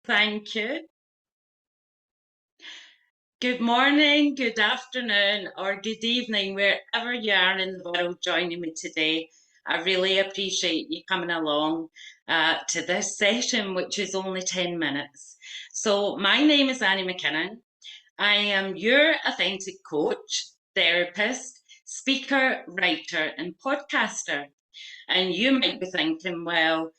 Thank you. Good morning, good afternoon, or good evening, wherever you are in the world joining me today. I really appreciate you coming along to this session, which is only 10 minutes. So, my name is Annie McKinnon. I am your authentic coach, therapist, speaker, writer, and podcaster. And you might be thinking, well,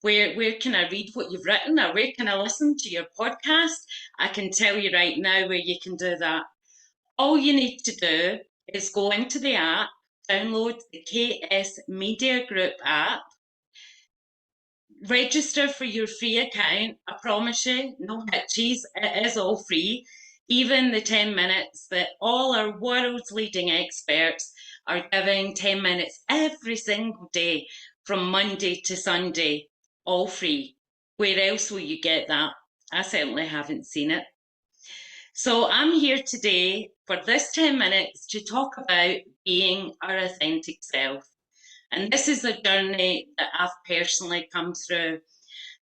where can I read what you've written, or where can I listen to your podcast? I can tell you right now where you can do that. All you need to do is go into the app, download the KS Media Group app, register for your free account. I promise you, no hitches, it is all free. Even the 10 minutes that all our world's leading experts are giving 10 minutes every single day from Monday to Sunday, all free. Where else will you get that? I certainly haven't seen it. So I'm here today for this 10 minutes to talk about being our authentic self. And this is a journey that I've personally come through.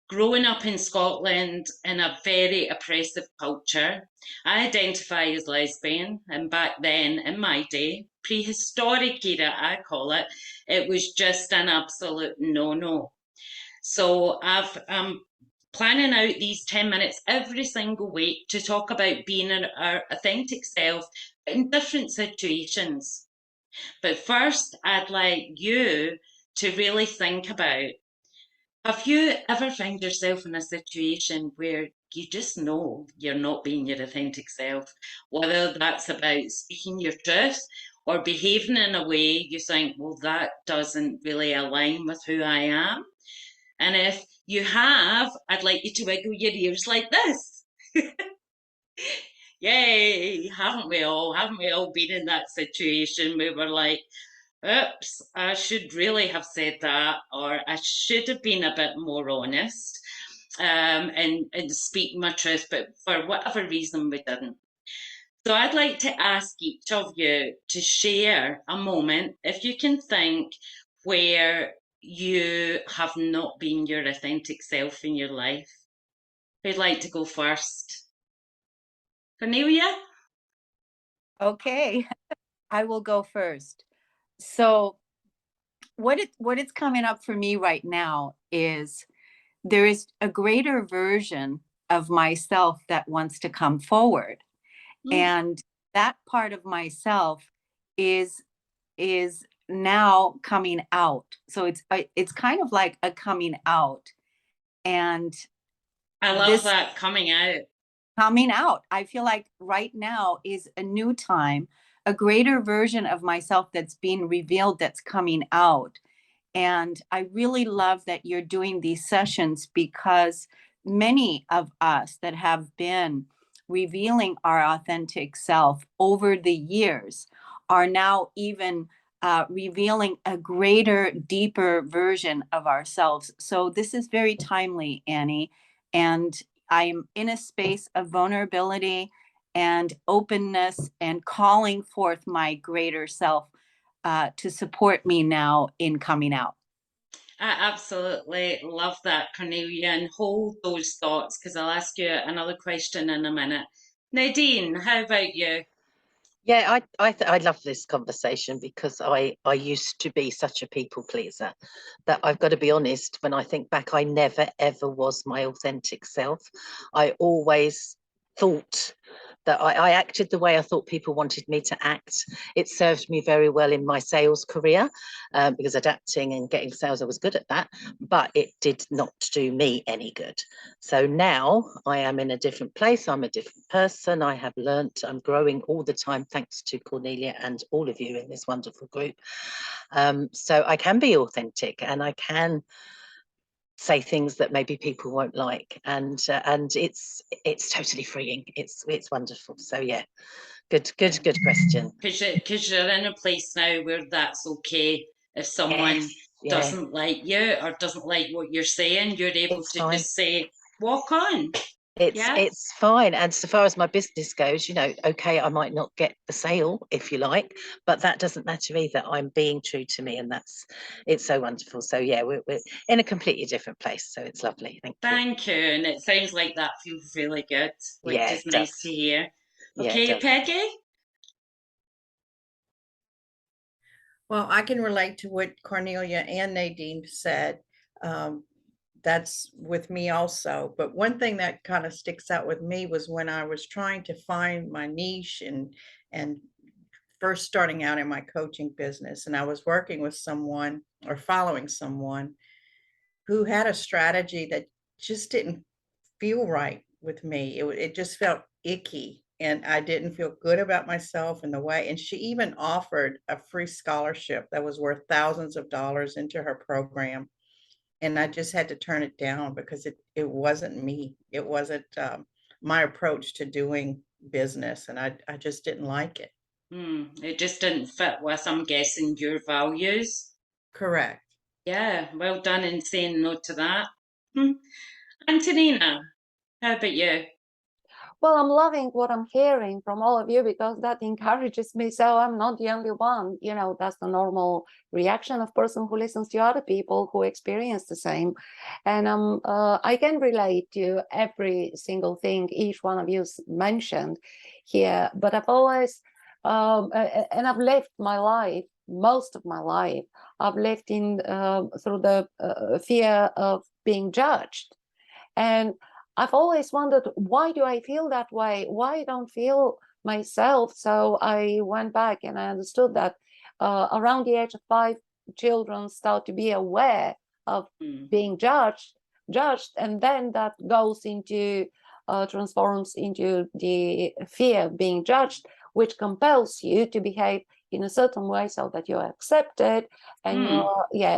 Growing up in Scotland in a very oppressive culture, I identify as lesbian, and back then, in my day, prehistoric era, I call it, it was just an absolute no-no. So I'm planning out these 10 minutes every single week to talk about being our authentic self in different situations. But first, I'd like you to really think about, have you ever found yourself in a situation where you just know you're not being your authentic self? Whether that's about speaking your truth or behaving in a way you think, well, that doesn't really align with who I am. And if you have, I'd like you to wiggle your ears like this. Yay, haven't we all? Haven't we all been in that situation where we're like, oops, I should really have said that, or I should have been a bit more honest and speak my truth, but for whatever reason we didn't. So I'd like to ask each of you to share a moment, if you can think, where you have not been your authentic self in your life. Who'd like to go first? Cornelia? Okay, I will go first. So what it's coming up for me right now is there is a greater version of myself that wants to come forward. Mm. And that part of myself is is now coming out. So it's kind of like a coming out. And I love this that, coming out. coming out, I feel like right now is a new time, a greater version of myself that's being revealed, that's coming out. And I really love that you're doing these sessions, because many of us that have been revealing our authentic self over the years are now even revealing a greater, deeper version of ourselves. So this is very timely, Annie. And I'm in a space of vulnerability and openness and calling forth my greater self to support me now in coming out. I absolutely love that, Cornelia, and hold those thoughts because I'll ask you another question in a minute. Nadine, how about you? Yeah, I love this conversation because I used to be such a people pleaser that I've got to be honest, when I think back, I never ever was my authentic self. I always thought that I acted the way I thought people wanted me to act. It served me very well in my sales career because adapting and getting sales, I was good at that, but it did not do me any good. So now I am in a different place. I'm a different person. I have learnt, I'm growing all the time, thanks to Cornelia and all of you in this wonderful group. So I can be authentic and I can say things that maybe people won't like, and it's totally freeing. It's wonderful. So yeah, good question. Because you're in a place now where that's okay. If someone Yes, yeah, doesn't like you or doesn't like what you're saying, you're able it's to fine. just say, walk on. Yeah. It's fine. And so far as my business goes, okay, I might not get the sale, if you like, but that doesn't matter either. I'm being true to me, and it's so wonderful. So yeah, we're in a completely different place. So it's lovely. Thank you. Thank you. And it sounds like that feels really good, which Yeah, is it nice does. to hear. Yeah, it Okay, does. Peggy? Well, I can relate to what Cornelia and Nadine said. Um, that's with me also. But one thing that kind of sticks out with me was when I was trying to find my niche and first starting out in my coaching business, and I was working with someone or following someone who had a strategy that just didn't feel right with me. It just felt icky, and I didn't feel good about myself in the way. And she even offered a free scholarship that was worth thousands of dollars into her program. And I just had to turn it down because it wasn't me. It wasn't my approach to doing business. And I just didn't like it. It just didn't fit with, I'm guessing, your values. Correct. Yeah, well done in saying no to that. Hmm. Antonina, how about you? Well, I'm loving what I'm hearing from all of you because that encourages me. So I'm not the only one. That's the normal reaction of person who listens to other people who experience the same. And I can relate to every single thing each one of you mentioned here. But I've always, and I've lived my life, most of my life, I've lived in through the fear of being judged. And I've always wondered, why do I feel that way? Why I don't feel myself? So I went back and I understood that around the age of 5, children start to be aware of being judged, and then that goes into transforms into the fear of being judged, which compels you to behave in a certain way so that you're accepted. And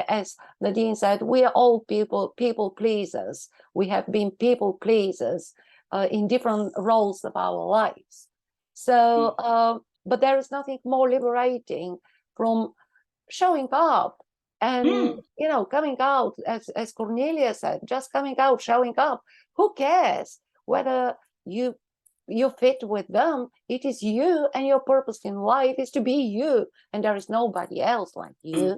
as Nadine said, we are all people pleasers. We have been people pleasers in different roles of our lives. So, but there is nothing more liberating from showing up and coming out, as Cornelia said, just coming out, showing up. Who cares whether you fit with them? It is you, and your purpose in life is to be you, and there is nobody else like you.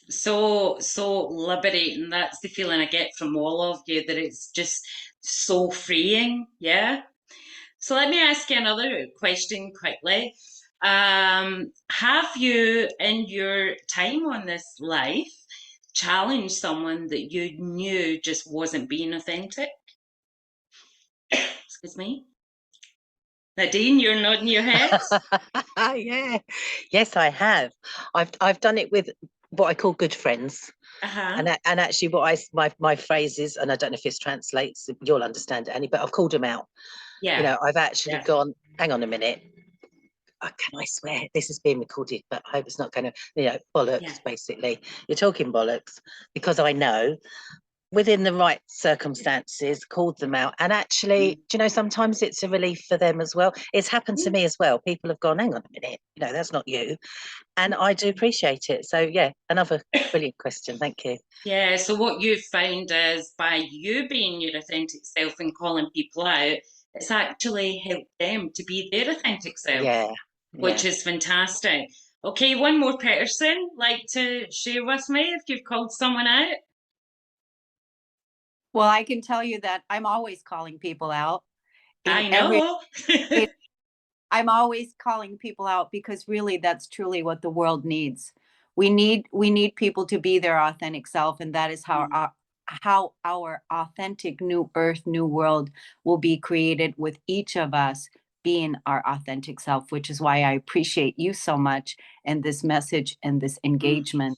So liberating. That's the feeling I get from all of you, that it's just so freeing. Yeah. So let me ask you another question quickly. Have you, in your time on this life, challenged someone that you knew just wasn't being authentic? Excuse me. Nadine, you're nodding your head. Yeah. Yes, I have. I've done it with what I call good friends. And actually what my phrase is, and I don't know if it translates, you'll understand it, Annie, but I've called them out. Yeah. I've actually gone, hang on a minute. Can I swear this is being recorded, but I hope it's not going to, bollocks, basically. You're talking bollocks, because I know within the right circumstances, called them out. And actually, do you know, sometimes it's a relief for them as well. It's happened to me as well. People have gone, hang on a minute, that's not you. And I do appreciate it. So yeah, another brilliant question. Thank you. Yeah, so what you've found is by you being your authentic self and calling people out, it's actually helped them to be their authentic self. Yeah. Which is fantastic. Okay, one more person like to share with me if you've called someone out? Well, I can tell you that I'm always calling people out. I know. I'm always calling people out because really that's truly what the world needs. We need people to be their authentic self, and that is how our authentic new earth, new world will be created, with each of us being our authentic self, which is why I appreciate you so much and this message and this engagement,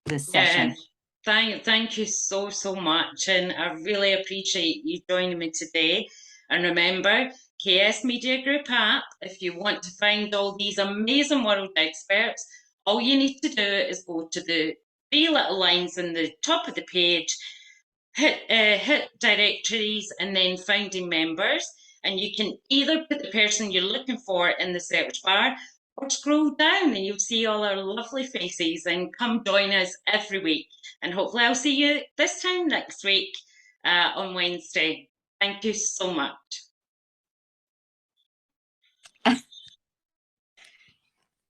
this session. Thank you so much, and I really appreciate you joining me today. And remember, KS Media Group app, if you want to find all these amazing world experts, all you need to do is go to the 3 little lines in the top of the page, hit directories, and then finding members, and you can either put the person you're looking for in the search bar or scroll down and you'll see all our lovely faces, and come join us every week. And hopefully I'll see you this time next week on Wednesday. Thank you so much.